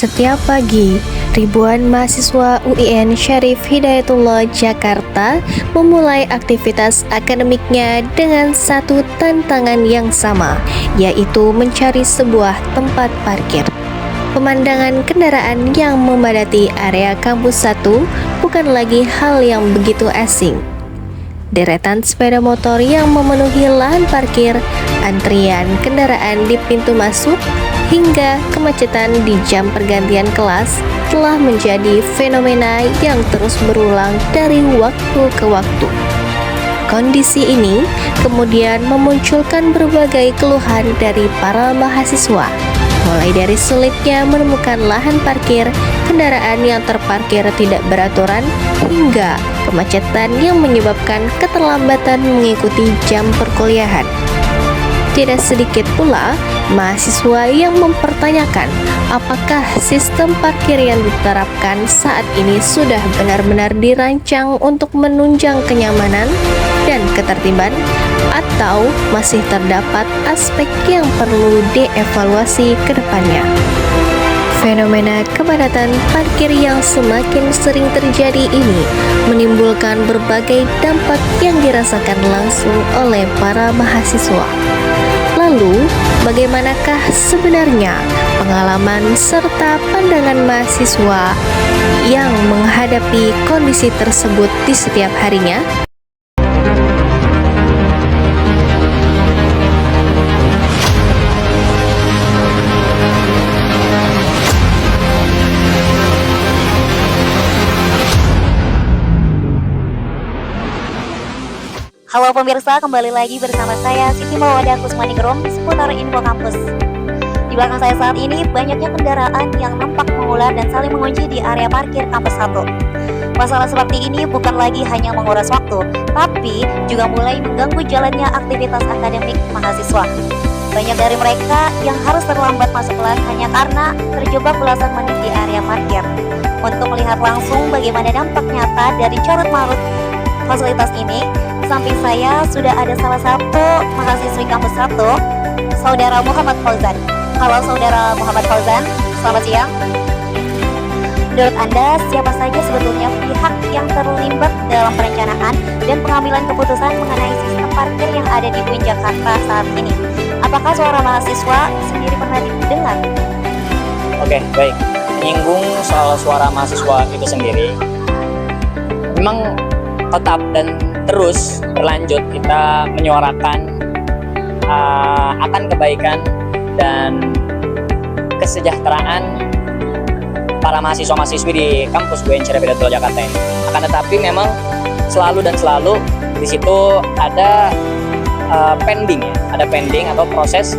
Setiap pagi, ribuan mahasiswa UIN Syarif Hidayatullah Jakarta memulai aktivitas akademiknya dengan satu tantangan yang sama, yaitu mencari sebuah tempat parkir. Pemandangan kendaraan yang memadati area kampus 1 bukan lagi hal yang begitu asing. Deretan sepeda motor yang memenuhi lahan parkir, antrian kendaraan di pintu masuk, hingga kemacetan di jam pergantian kelas telah menjadi fenomena yang terus berulang dari waktu ke waktu. Kondisi ini kemudian memunculkan berbagai keluhan dari para mahasiswa, mulai dari sulitnya menemukan lahan parkir, kendaraan yang terparkir tidak beraturan, hingga kemacetan yang menyebabkan keterlambatan mengikuti jam perkuliahan. Tidak sedikit pula mahasiswa yang mempertanyakan apakah sistem parkir yang diterapkan saat ini sudah benar-benar dirancang untuk menunjang kenyamanan dan ketertiban, atau masih terdapat aspek yang perlu dievaluasi ke depannya. Fenomena kepadatan parkir yang semakin sering terjadi ini menimbulkan berbagai dampak yang dirasakan langsung oleh para mahasiswa. Lalu, bagaimanakah sebenarnya pengalaman serta pandangan mahasiswa yang menghadapi kondisi tersebut di setiap harinya? Halo pemirsa, kembali lagi bersama saya Siti Mawadah Kusmaningrum seputar info kampus. Di belakang saya saat ini banyaknya kendaraan yang nampak mengular dan saling mengunci di area parkir kampus 1. Masalah seperti ini bukan lagi hanya menguras waktu, tapi juga mulai mengganggu jalannya aktivitas akademik mahasiswa. Banyak dari mereka yang harus terlambat masuk kelas hanya karena terjebak belasan menit di area parkir. Untuk melihat langsung bagaimana dampak nyata dari carut-marut fasilitas ini, samping saya sudah ada salah satu mahasiswi kampus 1, Saudara Muhammad Fauzan. Halo Saudara Muhammad Fauzan, selamat siang. Menurut Anda, siapa saja sebetulnya pihak yang terlibat dalam perencanaan dan pengambilan keputusan mengenai sistem parkir yang ada di UIN Jakarta saat ini? Apakah suara mahasiswa sendiri pernah didengar? Oke, baik. Menyinggung soal suara mahasiswa itu sendiri, memang tetap dan terus berlanjut kita menyuarakan akan kebaikan dan kesejahteraan para mahasiswa-mahasiswi di kampus UIN Syarif Hidayatullah Jakarta ini. Akan tetapi memang selalu di situ ada pending atau proses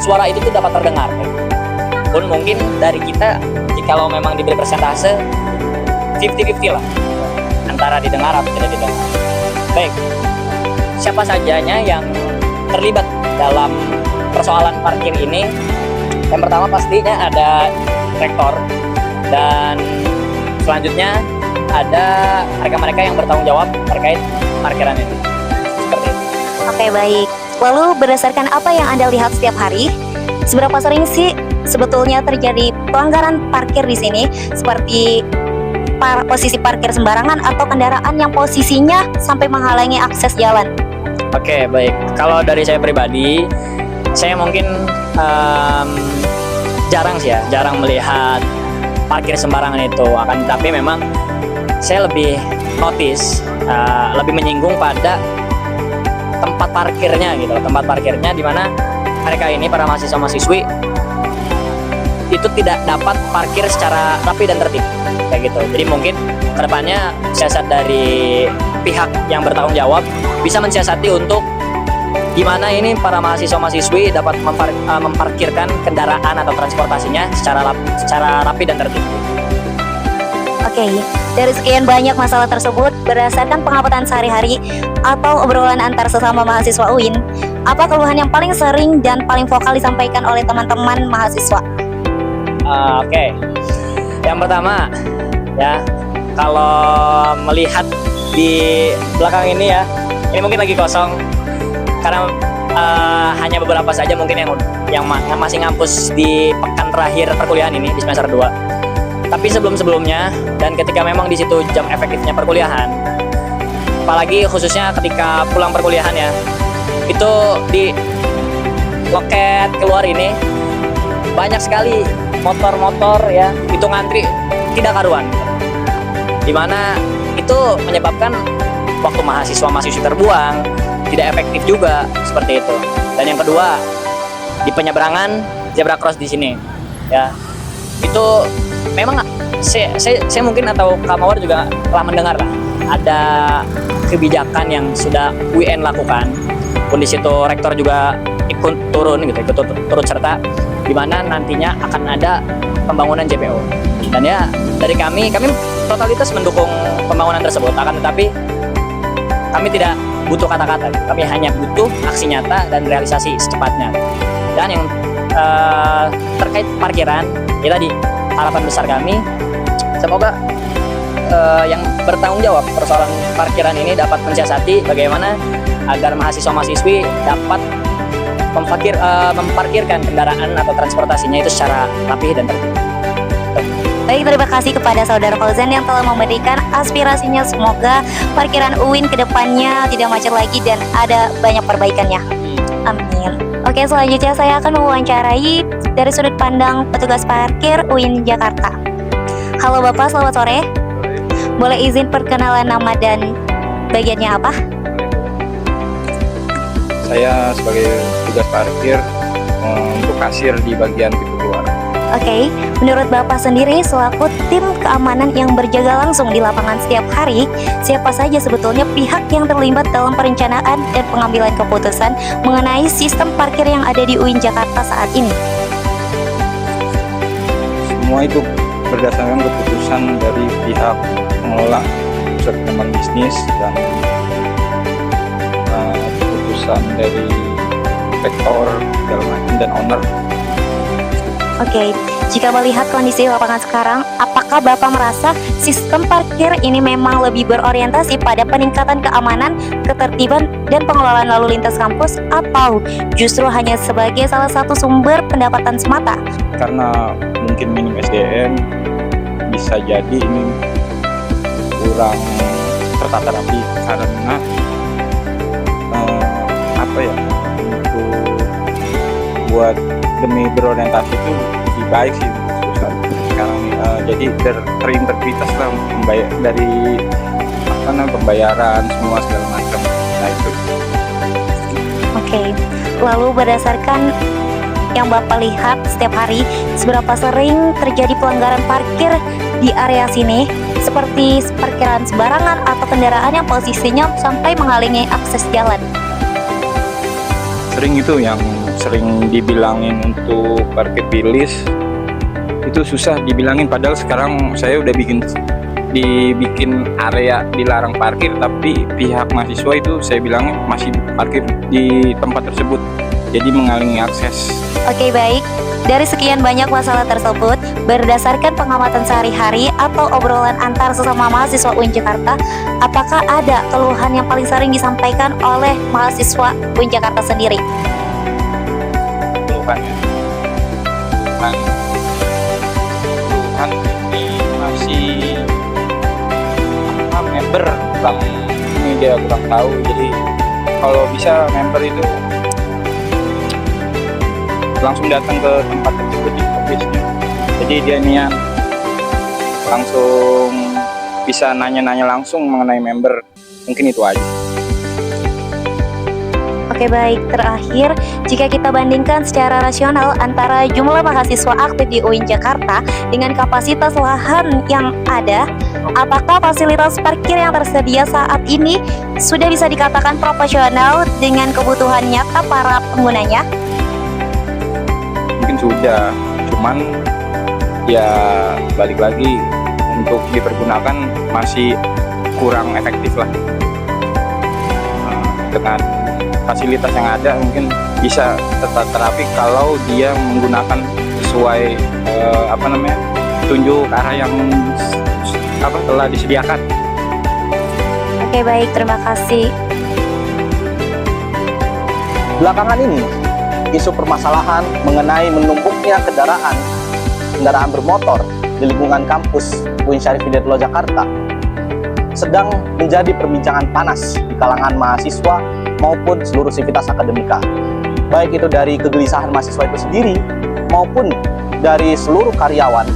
suara itu tuh dapat terdengar. Pun mungkin dari kita, jikalau memang diberi persentase 50-50 lah, antara didengar atau tidak didengar. Baik, siapa sajanya yang terlibat dalam persoalan parkir ini? Yang pertama pastinya ada rektor, dan selanjutnya ada mereka-mereka yang bertanggung jawab terkait parkiran ini. Seperti itu. Oke, baik. Lalu berdasarkan apa yang Anda lihat setiap hari, seberapa sering sih sebetulnya terjadi pelanggaran parkir di sini, seperti posisi parkir sembarangan atau kendaraan yang posisinya sampai menghalangi akses jalan? Oke, baik. Kalau dari saya pribadi, saya mungkin jarang melihat parkir sembarangan itu. Akan tetapi memang saya lebih notice, lebih menyinggung pada tempat parkirnya gitu, tempat parkirnya di mana mereka ini para mahasiswa-mahasiswi itu tidak dapat parkir secara rapi dan tertib kayak gitu. Jadi mungkin kedepannya siasat dari pihak yang bertanggung jawab bisa mensiasati untuk gimana ini para mahasiswa-mahasiswi dapat memparkirkan kendaraan atau transportasinya secara rapi dan tertib. Oke, dari sekian banyak masalah tersebut, berdasarkan pengamatan sehari-hari atau obrolan antar sesama mahasiswa UIN, apa keluhan yang paling sering dan paling vokal disampaikan oleh teman-teman mahasiswa? Oke. Yang pertama, ya, kalau melihat di belakang ini ya, ini mungkin lagi kosong karena hanya beberapa saja mungkin yang masih ngampus di pekan terakhir perkuliahan ini di semester 2. Tapi sebelum-sebelumnya dan ketika memang di situ jam efektifnya perkuliahan, apalagi khususnya ketika pulang perkuliahan ya, itu di loket keluar ini banyak sekali motor-motor ya, itu ngantri tidak karuan, dimana itu menyebabkan waktu mahasiswa-mahasiswi terbuang, tidak efektif juga seperti itu. Dan yang kedua, di penyeberangan zebra cross di sini ya, itu memang saya mungkin atau Kak Mawar juga telah mendengar lah, ada kebijakan yang sudah UIN lakukan, pun di situ rektor juga ikut turun gitu, ikut turut serta, di mana nantinya akan ada pembangunan JPO. Dan ya dari kami totalitas mendukung pembangunan tersebut, akan tetapi kami tidak butuh kata-kata, kami hanya butuh aksi nyata dan realisasi secepatnya. Dan yang terkait parkiran, ya tadi harapan besar kami semoga yang bertanggung jawab persoalan parkiran ini dapat mensiasati bagaimana agar mahasiswa-mahasiswi dapat memparkirkan kendaraan atau transportasinya itu secara rapih dan tertib. Baik, terima kasih kepada Saudara Fauzan yang telah memberikan aspirasinya. Semoga parkiran UIN kedepannya tidak macet lagi dan ada banyak perbaikannya. Amin. Oke, selanjutnya saya akan mewawancarai dari sudut pandang petugas parkir UIN Jakarta. Halo Bapak, selamat sore. Boleh izin perkenalan nama dan bagiannya apa? Saya sebagai petugas parkir untuk kasir di bagian pintu keluar. Oke, menurut Bapak sendiri selaku tim keamanan yang berjaga langsung di lapangan setiap hari, siapa saja sebetulnya pihak yang terlibat dalam perencanaan dan pengambilan keputusan mengenai sistem parkir yang ada di UIN Jakarta saat ini? Semua itu berdasarkan keputusan dari pihak pengelola pusat pengembangan bisnis dan keputusan dari rektor segala macam dan owner. Oke, jika melihat kondisi lapangan sekarang, apakah Bapak merasa sistem parkir ini memang lebih berorientasi pada peningkatan keamanan, ketertiban, dan pengelolaan lalu lintas kampus, atau justru hanya sebagai salah satu sumber pendapatan semata? Karena mungkin minim SDM, bisa jadi ini kurang tertata rapi karena untuk buat demi berorientasi itu lebih baik sih sekarang jadi terintegritas lah dari pembayaran semua segala macam. Nah itu. Oke, lalu berdasarkan yang Bapak lihat setiap hari, seberapa sering terjadi pelanggaran parkir di area sini, seperti parkiran sembarangan atau kendaraan yang posisinya sampai menghalangi akses jalan? Sering itu yang sering dibilangin untuk parkir bilis itu susah dibilangin, padahal sekarang saya udah dibikin area dilarang parkir, tapi pihak mahasiswa itu saya bilangin masih parkir di tempat tersebut, jadi menghalangi akses. Oke, baik. Dari sekian banyak masalah tersebut, berdasarkan pengamatan sehari-hari atau obrolan antar sesama mahasiswa UIN Jakarta, apakah ada keluhan yang paling sering disampaikan oleh mahasiswa UIN Jakarta sendiri? Keluhan ini masih member ini dia kurang tahu, jadi kalau bisa member itu langsung datang ke tempat tersebut di office-nya. Jadi dia niat langsung bisa nanya-nanya langsung mengenai member. Mungkin itu aja. Oke baik, terakhir jika kita bandingkan secara rasional antara jumlah mahasiswa aktif di UIN Jakarta dengan kapasitas lahan yang ada, apakah fasilitas parkir yang tersedia saat ini sudah bisa dikatakan proporsional dengan kebutuhan nyata para penggunanya? Mungkin sudah, cuman ya balik lagi untuk dipergunakan masih kurang efektif lah. Dengan fasilitas yang ada mungkin bisa tetap terapi kalau dia menggunakan sesuai tunjuk arah yang telah disediakan. Oke baik, terima kasih. Belakangan ini, isu permasalahan mengenai menumpuknya kendaraan bermotor di lingkungan kampus UIN Syarif Hidayatullah Jakarta sedang menjadi perbincangan panas di kalangan mahasiswa maupun seluruh sivitas akademika. Baik itu dari kegelisahan mahasiswa itu sendiri maupun dari seluruh karyawan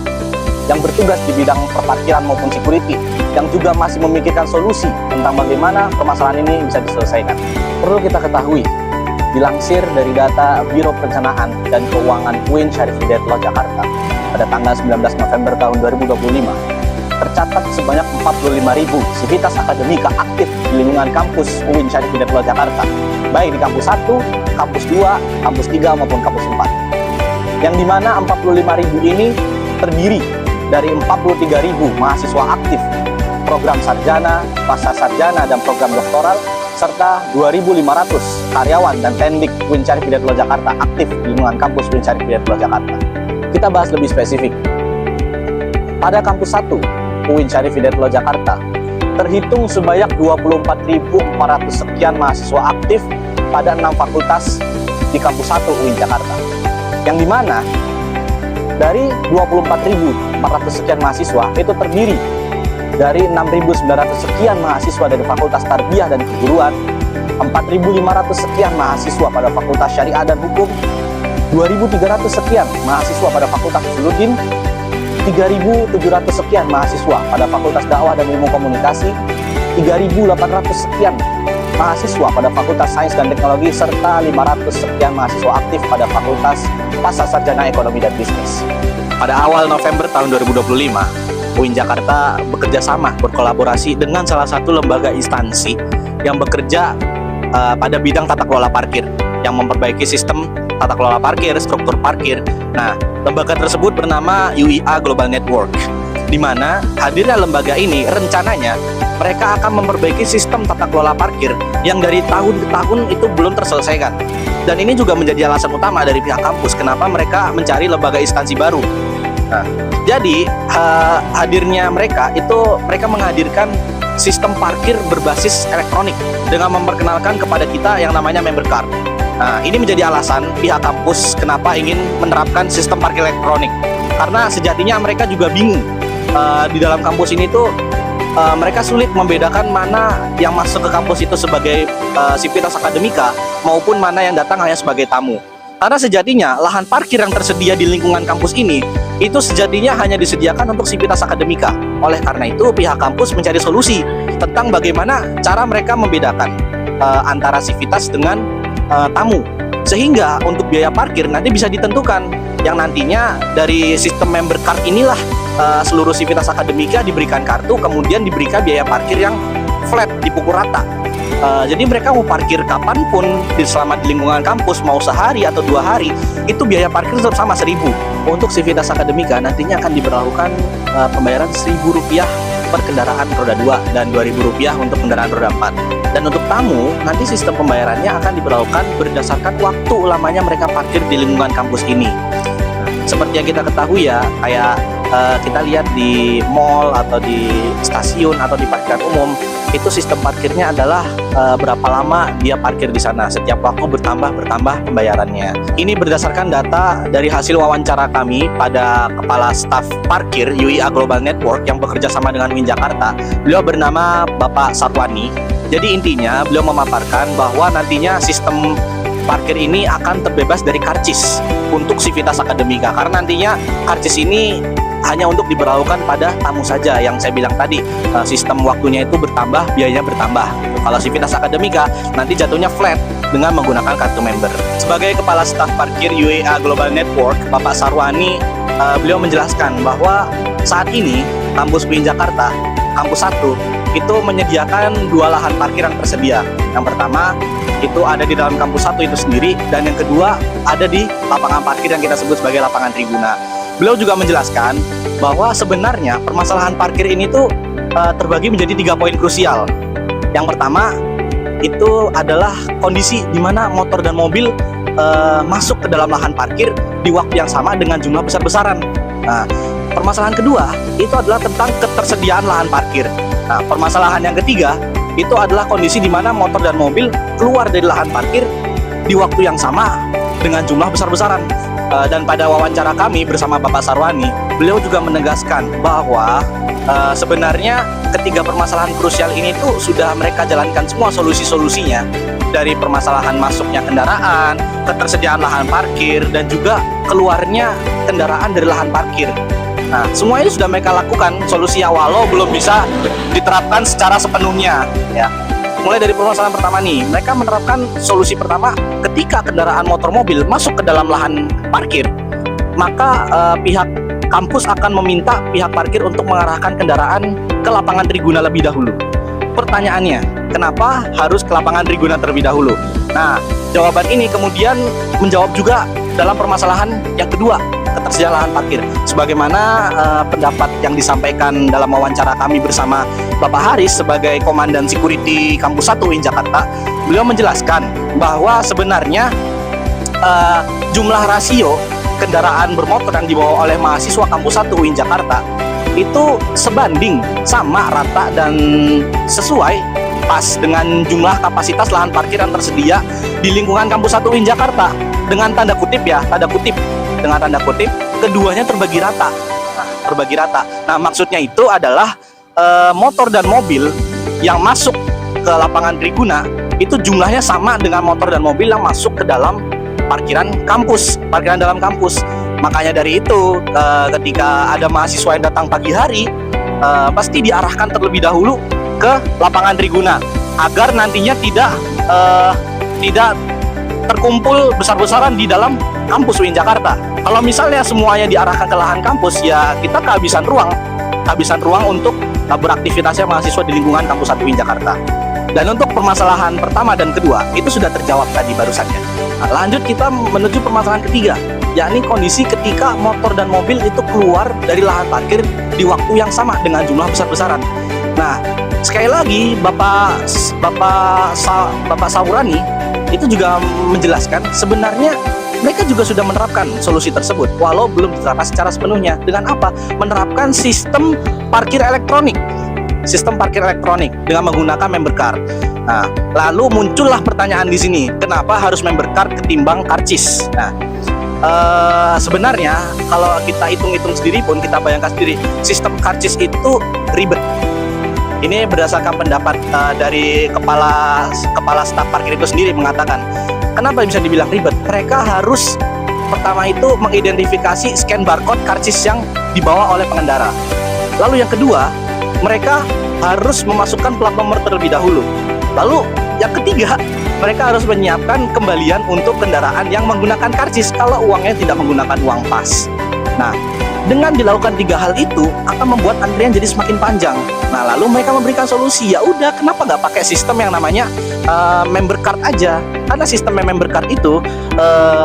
yang bertugas di bidang perparkiran maupun security yang juga masih memikirkan solusi tentang bagaimana permasalahan ini bisa diselesaikan. Perlu kita ketahui, dilansir dari data Biro Perencanaan dan Keuangan UIN Syarif Hidayatullah Jakarta pada tanggal 19 November tahun 2025, tercatat sebanyak 45.000 sivitas akademika aktif di lingkungan kampus UIN Syarif Hidayatullah Jakarta, baik di kampus 1, kampus 2, kampus 3 maupun kampus 4. Yang dimana 45.000 ini terdiri dari 43.000 mahasiswa aktif program sarjana, pasca sarjana, dan program doktoral, serta 2.500 karyawan dan tendik UIN Syarif Hidayatullah Jakarta aktif di lingkungan kampus UIN Syarif Hidayatullah Jakarta. Kita bahas lebih spesifik. Pada kampus 1, UIN Syarif Hidayatullah Jakarta, terhitung sebanyak 24.400 sekian mahasiswa aktif pada 6 fakultas di kampus 1 UIN Jakarta. Yang dimana dari 24.400 sekian mahasiswa itu terdiri dari 6.900 sekian mahasiswa dari Fakultas Tarbiyah dan Keguruan, 4.500 sekian mahasiswa pada Fakultas Syariah dan Hukum, 2.300 sekian mahasiswa pada Fakultas Usuluddin, 3.700 sekian mahasiswa pada Fakultas Dakwah dan Ilmu Komunikasi, 3.800 sekian mahasiswa pada Fakultas Sains dan Teknologi, serta 500 sekian mahasiswa aktif pada Fakultas Pasca Sarjana Ekonomi dan Bisnis. Pada awal November tahun 2025, UIN Jakarta bekerja sama berkolaborasi dengan salah satu lembaga instansi yang bekerja pada bidang tata kelola parkir, yang memperbaiki sistem tata kelola parkir, struktur parkir. Nah, lembaga tersebut bernama UIA Global Network, di mana hadirnya lembaga ini rencananya mereka akan memperbaiki sistem tata kelola parkir yang dari tahun ke tahun itu belum terselesaikan. Dan ini juga menjadi alasan utama dari pihak kampus kenapa mereka mencari lembaga instansi baru. Nah, jadi hadirnya mereka menghadirkan sistem parkir berbasis elektronik dengan memperkenalkan kepada kita yang namanya member card. Nah, ini menjadi alasan pihak kampus kenapa ingin menerapkan sistem parkir elektronik. Karena sejatinya mereka juga bingung di dalam kampus ini tuh mereka sulit membedakan mana yang masuk ke kampus itu sebagai sivitas akademika maupun mana yang datang hanya sebagai tamu. Karena sejatinya lahan parkir yang tersedia di lingkungan kampus ini itu sejatinya hanya disediakan untuk sivitas akademika. Oleh karena itu pihak kampus mencari solusi tentang bagaimana cara mereka membedakan antara sivitas dengan tamu, sehingga untuk biaya parkir nanti bisa ditentukan yang nantinya dari sistem member card inilah seluruh sivitas akademika diberikan kartu, kemudian diberikan biaya parkir yang flat, dipukul rata. Jadi mereka mau parkir kapanpun selama di lingkungan kampus, mau sehari atau 2 hari, itu biaya parkir tetap sama 1.000. Untuk sivitas akademika nantinya akan diberlakukan pembayaran Rp1.000 per kendaraan roda 2 dan Rp2.000 untuk kendaraan roda 4. Dan untuk tamu, nanti sistem pembayarannya akan diberlakukan berdasarkan waktu lamanya mereka parkir di lingkungan kampus ini. Seperti yang kita ketahui ya, kayak kita lihat di mall atau di stasiun atau di parkiran umum, itu sistem parkirnya adalah berapa lama dia parkir di sana. Setiap waktu bertambah pembayarannya. Ini berdasarkan data dari hasil wawancara kami pada Kepala Staf Parkir UIA Global Network yang bekerja sama dengan UIN Jakarta. Beliau bernama Bapak Sarwani. Jadi intinya beliau memaparkan bahwa nantinya sistem parkir ini akan terbebas dari karcis untuk sivitas akademika, karena nantinya karcis ini hanya untuk diberlakukan pada tamu saja. Yang saya bilang tadi, sistem waktunya itu bertambah, biayanya bertambah. Kalau Civitas Akademika nanti jatuhnya flat dengan menggunakan kartu member. Sebagai Kepala Staf Parkir UEA Global Network, Bapak Sarwani, beliau menjelaskan bahwa saat ini kampus UIN Jakarta, kampus 1, itu menyediakan 2 lahan parkir yang tersedia. Yang pertama itu ada di dalam kampus 1 itu sendiri, dan yang kedua ada di lapangan parkir yang kita sebut sebagai lapangan Triguna. Beliau juga menjelaskan bahwa sebenarnya permasalahan parkir ini tuh terbagi menjadi 3 poin krusial. Yang pertama itu adalah kondisi di mana motor dan mobil masuk ke dalam lahan parkir di waktu yang sama dengan jumlah besar-besaran. Nah, permasalahan kedua itu adalah tentang ketersediaan lahan parkir. Nah, permasalahan yang ketiga itu adalah kondisi di mana motor dan mobil keluar dari lahan parkir di waktu yang sama dengan jumlah besar-besaran. Dan pada wawancara kami bersama Bapak Sarwani, beliau juga menegaskan bahwa sebenarnya ketiga permasalahan krusial ini tuh sudah mereka jalankan semua solusi-solusinya, dari permasalahan masuknya kendaraan, ketersediaan lahan parkir, dan juga keluarnya kendaraan dari lahan parkir. Nah, semua ini sudah mereka lakukan solusinya, walau belum bisa diterapkan secara sepenuhnya, ya. Mulai dari permasalahan pertama nih, mereka menerapkan solusi pertama, ketika kendaraan motor mobil masuk ke dalam lahan parkir, maka pihak kampus akan meminta pihak parkir untuk mengarahkan kendaraan ke lapangan Triguna lebih dahulu. Pertanyaannya, kenapa harus ke lapangan Triguna terlebih dahulu? Nah, jawaban ini kemudian menjawab juga dalam permasalahan yang kedua, ketersediaan lahan parkir. Sebagaimana pendapat yang disampaikan dalam wawancara kami bersama Bapak Haris sebagai Komandan Security Kampus 1 UIN Jakarta, beliau menjelaskan bahwa sebenarnya jumlah rasio kendaraan bermotor yang dibawa oleh mahasiswa Kampus 1 UIN Jakarta itu sebanding, sama, rata, dan sesuai pas dengan jumlah kapasitas lahan parkir yang tersedia di lingkungan Kampus 1 UIN Jakarta. Dengan tanda kutip ya, dengan tanda kutip, keduanya terbagi rata. Nah, maksudnya itu adalah motor dan mobil yang masuk ke lapangan Triguna itu jumlahnya sama dengan motor dan mobil yang masuk ke dalam parkiran dalam kampus. Makanya dari itu ketika ada mahasiswa yang datang pagi hari, pasti diarahkan terlebih dahulu ke lapangan Triguna agar nantinya tidak terkumpul besar-besaran di dalam kampus UIN Jakarta. Kalau misalnya semuanya diarahkan ke lahan kampus, ya kita kehabisan ruang untuk beraktivitasnya mahasiswa di lingkungan kampus 1 UIN Jakarta. Dan untuk permasalahan pertama dan kedua itu sudah terjawab tadi barusannya. Nah, lanjut kita menuju permasalahan ketiga, yakni kondisi ketika motor dan mobil itu keluar dari lahan parkir di waktu yang sama dengan jumlah besar-besaran. Nah, sekali lagi Bapak Sarwani itu juga menjelaskan sebenarnya mereka juga sudah menerapkan solusi tersebut, walau belum diterapkan secara sepenuhnya. Dengan apa? Menerapkan sistem parkir elektronik dengan menggunakan member card. Nah, lalu muncullah pertanyaan di sini, kenapa harus member card ketimbang karcis? Nah, sebenarnya kalau kita hitung-hitung sendiri pun, kita bayangkan sendiri, sistem karcis itu ribet. Ini berdasarkan pendapat dari kepala staf parkir itu sendiri mengatakan, kenapa bisa dibilang ribet? Mereka harus pertama itu mengidentifikasi scan barcode karcis yang dibawa oleh pengendara. Lalu yang kedua, mereka harus memasukkan plat nomor terlebih dahulu. Lalu yang ketiga, mereka harus menyiapkan kembalian untuk kendaraan yang menggunakan karcis kalau uangnya tidak menggunakan uang pas. Nah, dengan dilakukan 3 hal itu akan membuat antrian jadi semakin panjang. Nah, lalu mereka memberikan solusi, ya udah, kenapa nggak pakai sistem yang namanya member card aja? Karena sistem member card itu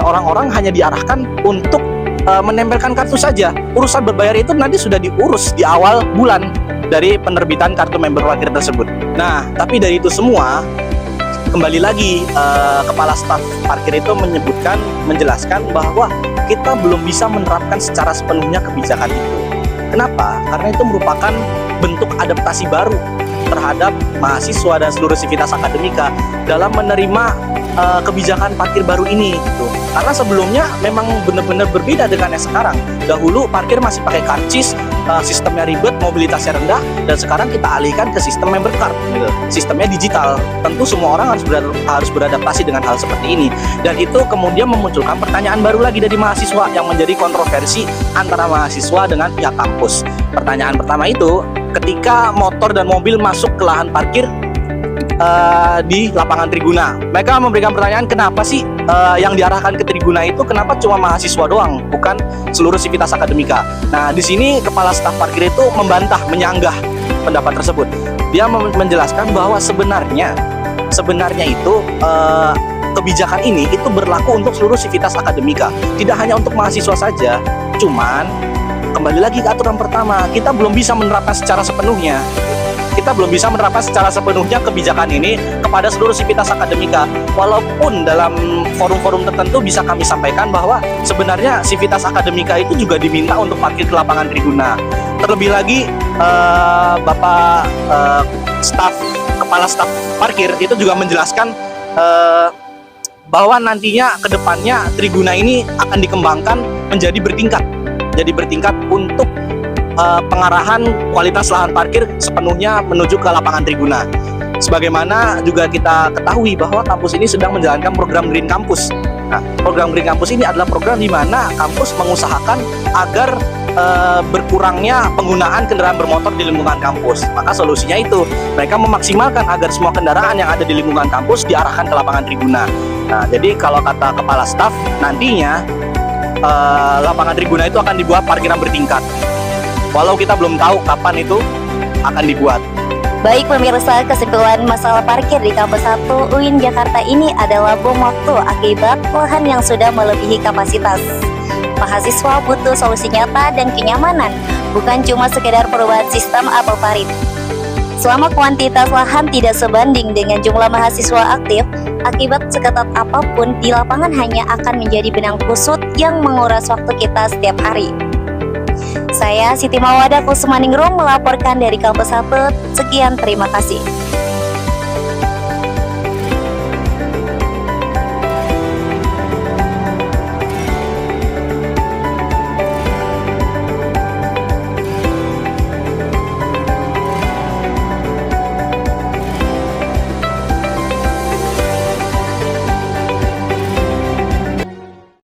orang-orang hanya diarahkan untuk menempelkan kartu saja. Urusan berbayar itu nanti sudah diurus di awal bulan dari penerbitan kartu member parkir tersebut. Nah, tapi dari itu semua, kembali lagi kepala staf parkir itu menjelaskan bahwa kita belum bisa menerapkan secara sepenuhnya kebijakan itu. Kenapa? Karena itu merupakan bentuk adaptasi baru terhadap mahasiswa dan seluruh Civitas Akademika dalam menerima kebijakan parkir baru ini gitu. Karena sebelumnya memang benar-benar berbeda dengan yang sekarang. Dahulu parkir masih pakai karcis, sistemnya ribet, mobilitasnya rendah, dan sekarang kita alihkan ke sistem member card, gitu. Sistemnya digital. Tentu semua orang harus beradaptasi dengan hal seperti ini. Dan itu kemudian memunculkan pertanyaan baru lagi dari mahasiswa yang menjadi kontroversi antara mahasiswa dengan pihak kampus. Pertanyaan pertama itu, ketika motor dan mobil masuk ke lahan parkir di lapangan Triguna, mereka memberikan pertanyaan, kenapa sih yang diarahkan ke Triguna itu kenapa cuma mahasiswa doang, bukan seluruh sivitas akademika. Nah, di sini kepala staf parkir itu membantah, menyanggah pendapat tersebut. Dia menjelaskan bahwa sebenarnya itu kebijakan ini itu berlaku untuk seluruh sivitas akademika, tidak hanya untuk mahasiswa saja. Cuman kembali lagi ke aturan pertama, kita belum bisa menerapkan secara sepenuhnya. Kebijakan ini kepada seluruh sivitas akademika. Walaupun dalam forum-forum tertentu bisa kami sampaikan bahwa sebenarnya sivitas akademika itu juga diminta untuk parkir ke lapangan Triguna. Terlebih lagi Bapak Kepala Staf Parkir itu juga menjelaskan bahwa nantinya ke depannya Triguna ini akan dikembangkan menjadi bertingkat untuk pengarahan kualitas lahan parkir sepenuhnya menuju ke lapangan Triguna. Sebagaimana juga kita ketahui bahwa kampus ini sedang menjalankan program Green Campus. Nah, program Green Campus ini adalah program di mana kampus mengusahakan agar berkurangnya penggunaan kendaraan bermotor di lingkungan kampus. Maka solusinya itu, mereka memaksimalkan agar semua kendaraan yang ada di lingkungan kampus diarahkan ke lapangan Triguna. Nah, jadi kalau kata kepala staf, nantinya lapangan Triguna itu akan dibuat parkiran bertingkat. Walau kita belum tahu kapan itu akan dibuat. Baik pemirsa, kesimpulan masalah parkir di kampus 1 UIN Jakarta ini adalah bom waktu akibat lahan yang sudah melebihi kapasitas. Mahasiswa butuh solusi nyata dan kenyamanan, bukan cuma sekedar perubahan sistem atau tarif. Selama kuantitas lahan tidak sebanding dengan jumlah mahasiswa aktif, akibat seketat apapun di lapangan hanya akan menjadi benang kusut yang menguras waktu kita setiap hari. Saya Siti Mawada Kusmaningrum melaporkan dari kampus 1. Sekian, terima kasih.